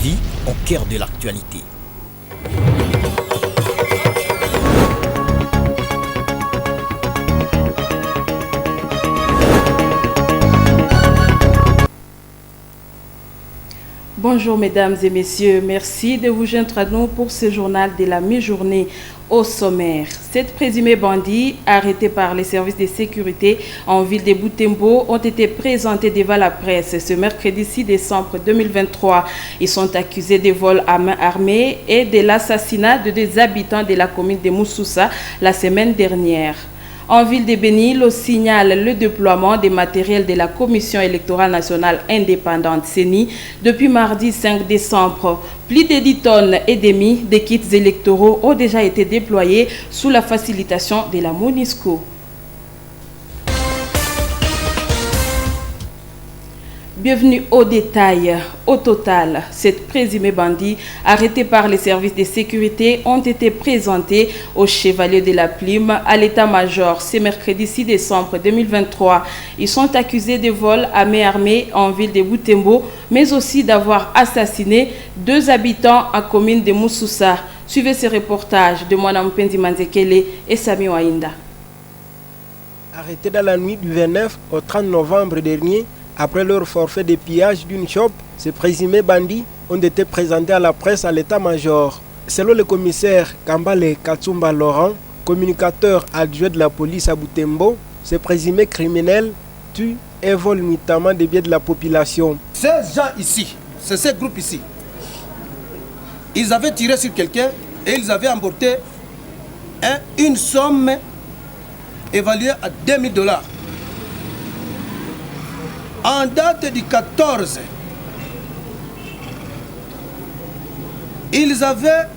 TV au cœur de l'actualité. Bonjour mesdames et messieurs, merci de vous joindre à nous pour ce journal de la mi-journée. Au sommaire, 7 présumés bandits arrêtés par les services de sécurité en ville de Butembo ont été présentés devant la presse ce mercredi 6 décembre 2023. Ils sont accusés de vol à main armée et de l'assassinat de 2 habitants de la commune de Moussoussa la semaine dernière. En ville de Béni, l'on signale le déploiement des matériels de la Commission électorale nationale indépendante CENI depuis mardi 5 décembre. Plus de 10 tonnes et demi de kits électoraux ont déjà été déployés sous la facilitation de la MONUSCO. Bienvenue au détail. Au total, 7 présumés bandits arrêtés par les services de sécurité ont été présentés au chevalier de la Plume à l'état-major ce mercredi 6 décembre 2023. Ils sont accusés de vol à main armée en ville de Butembo, mais aussi d'avoir assassiné 2 habitants à commune de Moussoussa. Suivez ce reportage de Mwana Mpendi Manzekele et Sami Wainda. Arrêtés dans la nuit du 29 au 30 novembre dernier, après leur forfait de pillage d'une shop, ces présumés bandits ont été présentés à la presse à l'état-major. Selon le commissaire Kambale Katsumba Laurent, communicateur adjoint de la police à Butembo, ces présumés criminels tuent et volent notamment des biens de la population. Ces gens ici, c'est ce groupe ici, ils avaient tiré sur quelqu'un et ils avaient emporté une somme évaluée à $2000. En date du 14, ils avaient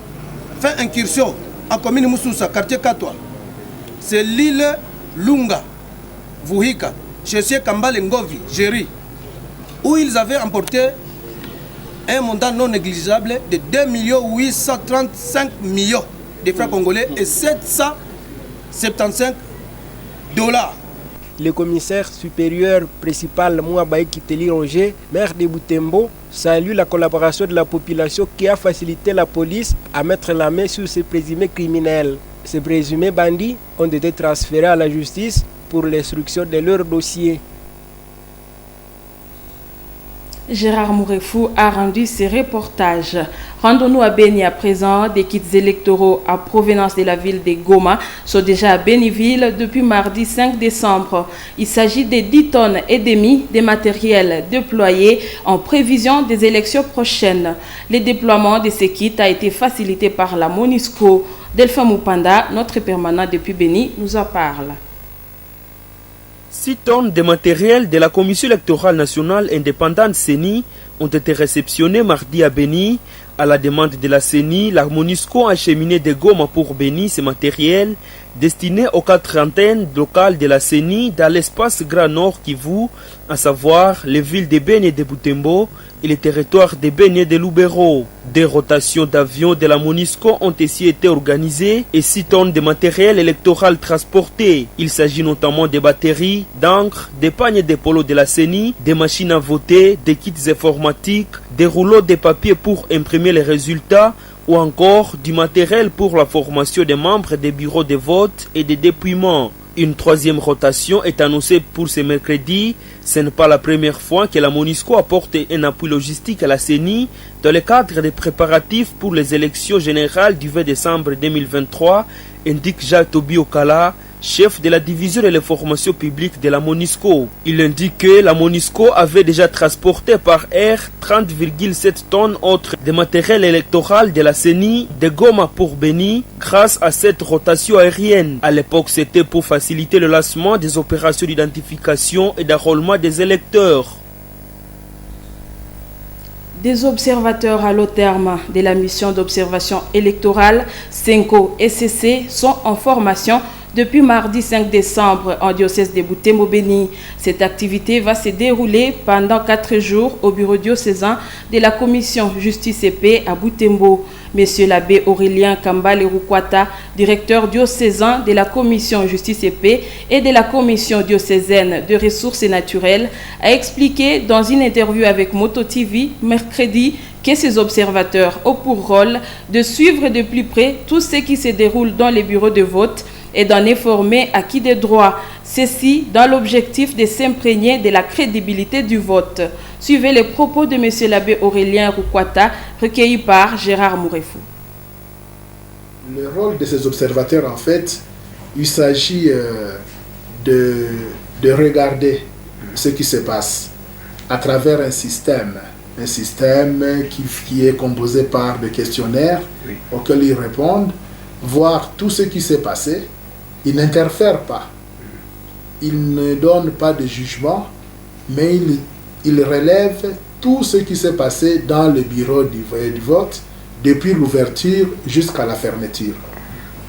fait incursion en commune Moussoussa, quartier Katwa. C'est l'île Lunga, Vuhika, chez Kambale Ngovi, Géry, où ils avaient emporté un montant non négligeable de 2 835 millions de francs congolais et $775. Le commissaire supérieur principal Mouabaï Kiteli Roger, maire de Butembo, salue la collaboration de la population qui a facilité la police à mettre la main sur ces présumés criminels. Ces présumés bandits ont été transférés à la justice pour l'instruction de leur dossier. Gérard Mourefou a rendu ses reportages. Rendons-nous à Béni à présent. Des kits électoraux à provenance de la ville de Goma sont déjà à Béniville depuis mardi 5 décembre. Il s'agit de 10 tonnes et demi de matériel déployé en prévision des élections prochaines. Le déploiement de ces kits a été facilité par la MONUSCO. Delphin Moupanda, notre permanent depuis Béni, nous en parle. 6 tonnes de matériel de la Commission électorale nationale indépendante CENI ont été réceptionnées mardi à Béni. À la demande de la CENI, la MONUSCO a acheminé de Goma pour Béni ce matériel destiné aux 4 antennes locales de la CENI dans l'espace Grand Nord Kivu, à savoir les villes de Béni et de Butembo et les territoires de Béni et de Lubero. Des rotations d'avions de la MONUSCO ont aussi été organisées et 6 tonnes de matériel électoral transporté. Il s'agit notamment des batteries, d'encre, des pagnes de polo de la CENI, des machines à voter, des kits informatiques, des rouleaux de papier pour imprimer les résultats ou encore du matériel pour la formation des membres des bureaux de vote et des dépouillements. Une 3e rotation est annoncée pour ce mercredi. Ce n'est pas la première fois que la MONUSCO apporte un appui logistique à la CENI dans le cadre des préparatifs pour les élections générales du 20 décembre 2023, indique Jacques Tobi Okala, chef de la division de l'information publique de la MONUSCO. Il indique que la MONUSCO avait déjà transporté par air 30,7 tonnes autres de matériel électoral de la CENI de Goma pour Béni grâce à cette rotation aérienne. À l'époque, c'était pour faciliter le lancement des opérations d'identification et d'enrôlement des électeurs. Des observateurs à long terme de la mission d'observation électorale CENCO-SCC sont en formation depuis mardi 5 décembre en diocèse de Butembo-Béni. Cette activité va se dérouler pendant 4 jours au bureau diocésain de la commission Justice et Paix à Butembo. Monsieur l'abbé Aurélien Kambale Rukwata, directeur diocésain de la commission Justice et Paix et de la commission diocésaine de ressources naturelles, a expliqué dans une interview avec Moto TV mercredi que ces observateurs ont pour rôle de suivre de plus près tout ce qui se déroule dans les bureaux de vote et d'en informer à qui des droits. Ceci dans l'objectif de s'imprégner de la crédibilité du vote. Suivez les propos de M. l'abbé Aurélien Rukwata, recueillis par Gérard Mourefou. Le rôle de ces observateurs, en fait, il s'agit de regarder ce qui se passe à travers un système qui est composé par des questionnaires auxquels ils répondent, voir tout ce qui s'est passé. Ils n'interfèrent pas, ils ne donnent pas de jugement, mais ils relèvent tout ce qui s'est passé dans le bureau du vote, depuis l'ouverture jusqu'à la fermeture.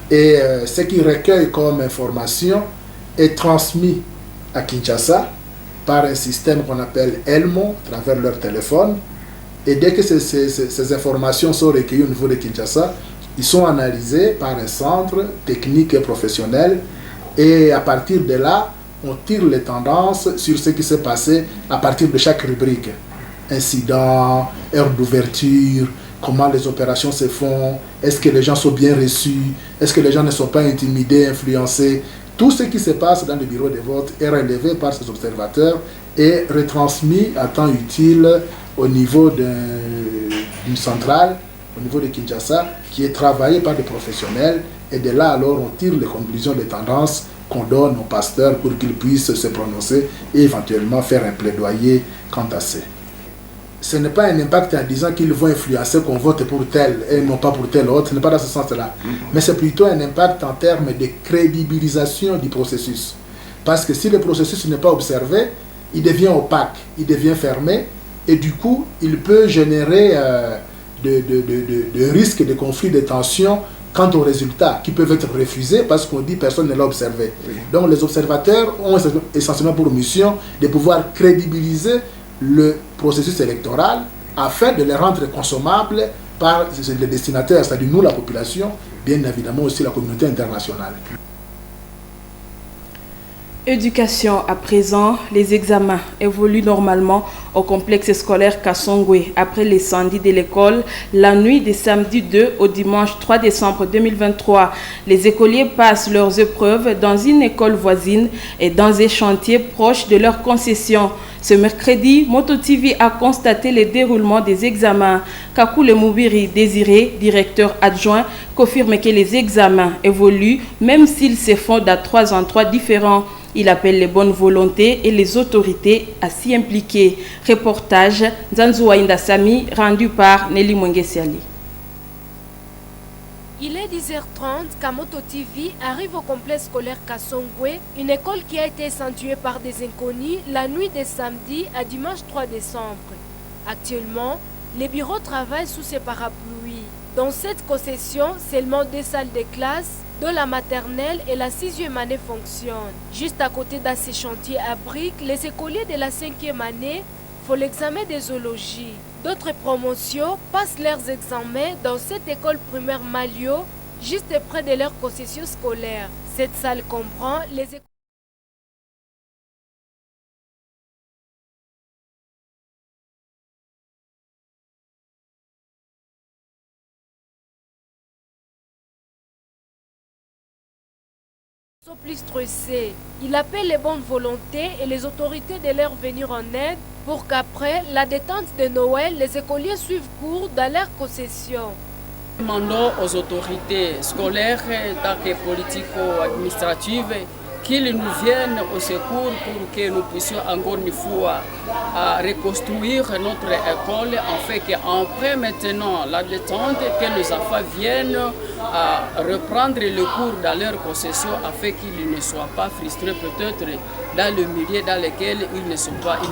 Et ce qu'ils recueillent comme information est transmis à Kinshasa par un système qu'on appelle Elmo, à travers leur téléphone. Et dès que ces informations sont recueillies au niveau de Kinshasa, ils sont analysés par un centre technique et professionnel. Et à partir de là, on tire les tendances sur ce qui s'est passé à partir de chaque rubrique. Incident, heure d'ouverture, comment les opérations se font, est-ce que les gens sont bien reçus, est-ce que les gens ne sont pas intimidés, influencés. Tout ce qui se passe dans le bureau de vote est relevé par ces observateurs et retransmis à temps utile au niveau d'une centrale, au niveau de Kinshasa, qui est travaillée par des professionnels. Et de là, alors, on tire les conclusions des tendances qu'on donne aux pasteurs pour qu'ils puissent se prononcer et éventuellement faire un plaidoyer quant à ça. Ce n'est pas un impact en disant qu'ils vont influencer qu'on vote pour tel et non pas pour tel autre, ce n'est pas dans ce sens-là. Mais c'est plutôt un impact en termes de crédibilisation du processus. Parce que si le processus n'est pas observé, il devient opaque, il devient fermé, et du coup, il peut générer de risques, de conflits, de tensions quant aux résultats qui peuvent être refusés parce qu'on dit personne ne l'a observé. Donc les observateurs ont essentiellement pour mission de pouvoir crédibiliser le processus électoral afin de les rendre consommables par les destinataires, c'est-à-dire nous, la population, bien évidemment aussi la communauté internationale. Éducation à présent, les examens évoluent normalement au complexe scolaire Kassongwe après l'incendie de l'école la nuit du samedi 2 au dimanche 3 décembre 2023. Les écoliers passent leurs épreuves dans une école voisine et dans un chantier proche de leur concession. Ce mercredi, Moto TV a constaté le déroulement des examens. Kakule Moubiri Désiré, directeur adjoint, confirme que les examens évoluent même s'ils se font dans 3 endroits différents. Il appelle les bonnes volontés et les autorités à s'y impliquer. Reportage Zanzouaïnda Sami rendu par Nelly Mwengesiali. Il est 10h30 quand Moto TV arrive au complexe scolaire Kassongwe, une école qui a été accentuée par des inconnus la nuit de samedi à dimanche 3 décembre. Actuellement, les bureaux travaillent sous ces parapluies. Dans cette concession, seulement 2 salles de classe, dont la maternelle et la 6e année fonctionnent. Juste à côté de ces chantiers à briques, les écoliers de la 5e année font l'examen de zoologie. D'autres promotions passent leurs examens dans cette école primaire Malio, juste près de leur concession scolaire. Cette salle comprend les écoles sont plus stressés. Il appelle les bonnes volontés et les autorités de leur venir en aide pour qu'après la détente de Noël, les écoliers suivent cours dans leur concession. Demandons aux autorités scolaires, tant que politico-administratives, qu'ils nous viennent au secours pour que nous puissions encore une fois reconstruire notre école, afin qu'après maintenant la détente, que les enfants viennent reprendre le cours dans leur possession afin qu'ils ne soient pas frustrés peut-être dans le milieu dans lequel ils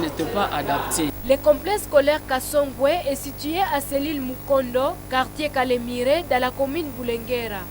n'étaient pas adaptés. Le complexe scolaire Kassongwe est situé à Selil Mukondo, quartier Kalemire, dans la commune Boulenguera.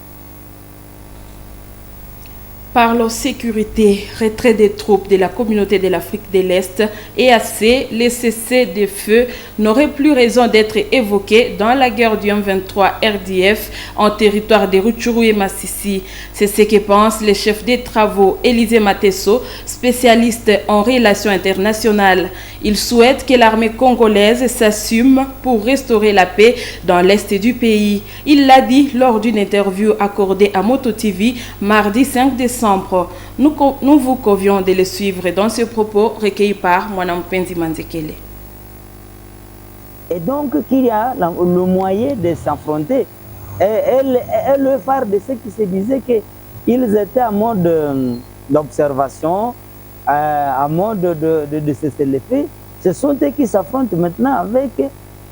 Parlons sécurité, retrait des troupes de la communauté de l'Afrique de l'Est et assez, les cessez-le-feu n'auraient plus raison d'être évoqués dans la guerre du M23 RDF en territoire de Rutshuru et Massissi. C'est ce que pense le chef des travaux Élisée Matesso, spécialiste en relations internationales. Il souhaite que l'armée congolaise s'assume pour restaurer la paix dans l'est du pays. Il l'a dit lors d'une interview accordée à Moto TV mardi 5 décembre. Nous vous convions de le suivre dans ce propos recueilli par Mwanam Penzi Manzekele. Et donc qu'il y a le moyen de s'affronter. Et le phare de ceux qui se disaient qu'ils étaient en mode d'observation, en mode de cessez-le-feu, ce sont eux qui s'affrontent maintenant avec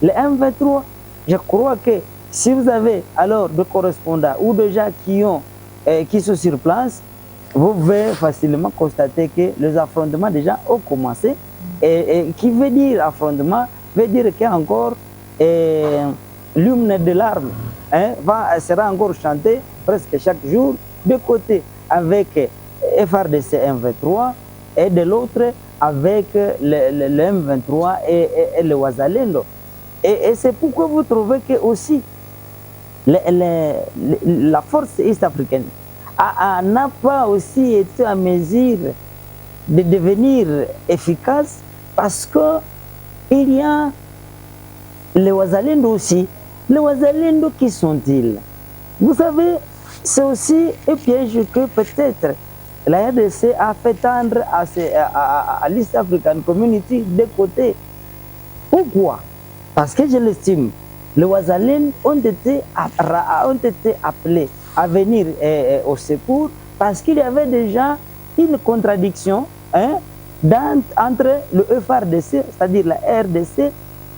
les M23. Je crois que si vous avez alors des correspondants ou des gens qui sont sur place, vous pouvez facilement constater que les affrontements déjà ont commencé. Et qui veut dire affrontement, veut dire qu'il y a encore l'hymne de l'arme sera encore chanté presque chaque jour, de côté avec FRDC M23 et de l'autre avec le M23 et le Wazalendo. Et c'est pourquoi vous trouvez que aussi la force est-africaine n'a pas aussi été en mesure de devenir efficace parce qu'il y a les Wazalendo aussi. Les Wazalendo, qui sont-ils? Vous savez, c'est aussi un piège que peut-être la RDC a fait tendre à l'East African Community de côté. Pourquoi? Parce que je l'estime, les Wazalendo ont été appelés à venir au secours parce qu'il y avait déjà une contradiction entre le FRDC, c'est-à-dire la RDC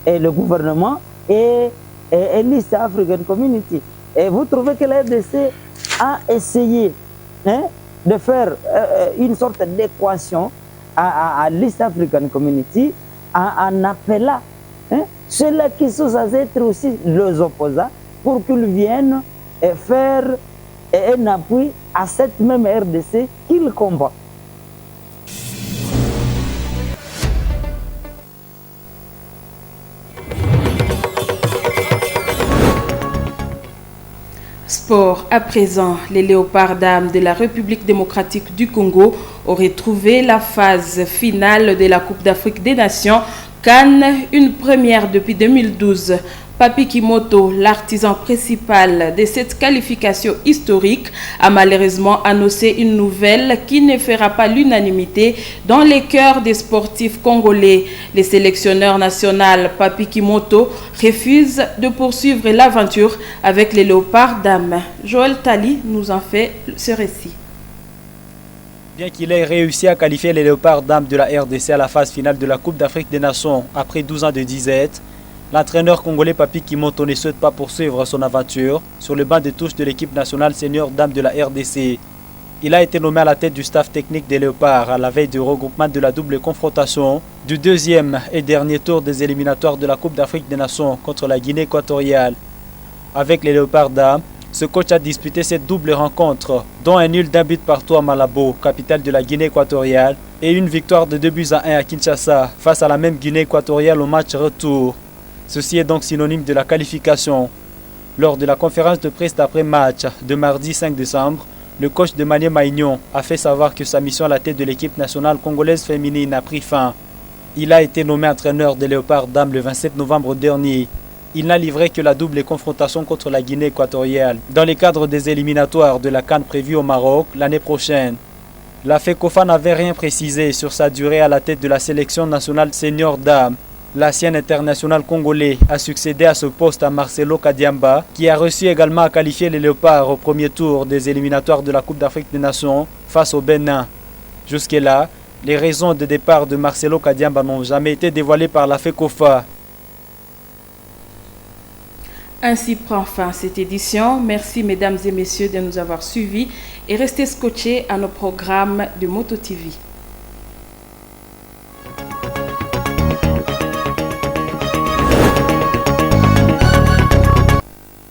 et le gouvernement, et l'East African Community. Et vous trouvez que la RDC a essayé de faire une sorte d'équation à l'East African Community en appelant ceux-là qui sont censés être aussi les opposants pour qu'ils viennent faire un appui à cette même RDC qu'ils combattent. Sport à présent, les léopards dames de la République démocratique du Congo auraient trouvé la phase finale de la Coupe d'Afrique des Nations CAN, une première depuis 2012. Papi Kimoto, l'artisan principal de cette qualification historique, a malheureusement annoncé une nouvelle qui ne fera pas l'unanimité dans les cœurs des sportifs congolais. Le sélectionneur national Papi Kimoto refuse de poursuivre l'aventure avec les léopards dames. Joël Tali nous en fait ce récit. Bien qu'il ait réussi à qualifier les léopards dames de la RDC à la phase finale de la Coupe d'Afrique des Nations après 12 ans de disette, l'entraîneur congolais Papi Kimoto ne souhaite pas poursuivre son aventure sur le banc de touche de l'équipe nationale senior dame de la RDC. Il a été nommé à la tête du staff technique des Léopards à la veille du regroupement de la double confrontation du deuxième et dernier tour des éliminatoires de la Coupe d'Afrique des Nations contre la Guinée équatoriale. Avec les Léopards dames, ce coach a disputé cette double rencontre, dont un nul d'un but partout à Malabo, capitale de la Guinée équatoriale, et une victoire de 2-1 à Kinshasa face à la même Guinée équatoriale au match retour. Ceci est donc synonyme de la qualification. Lors de la conférence de presse d'après-match de mardi 5 décembre, le coach de Mané Maignon a fait savoir que sa mission à la tête de l'équipe nationale congolaise féminine a pris fin. Il a été nommé entraîneur des Léopards dames le 27 novembre dernier. Il n'a livré que la double confrontation contre la Guinée équatoriale dans le cadre des éliminatoires de la CAN prévue au Maroc l'année prochaine. La FECOFA n'avait rien précisé sur sa durée à la tête de la sélection nationale senior dames. L'ancien international congolais a succédé à ce poste à Marcelo Kadiamba, qui a reçu également à qualifier les Léopards au premier tour des éliminatoires de la Coupe d'Afrique des Nations face au Bénin. Jusque-là, les raisons de départ de Marcelo Kadiamba n'ont jamais été dévoilées par la FECOFA. Ainsi prend fin cette édition. Merci mesdames et messieurs de nous avoir suivis et restez scotchés à nos programmes de Moto TV.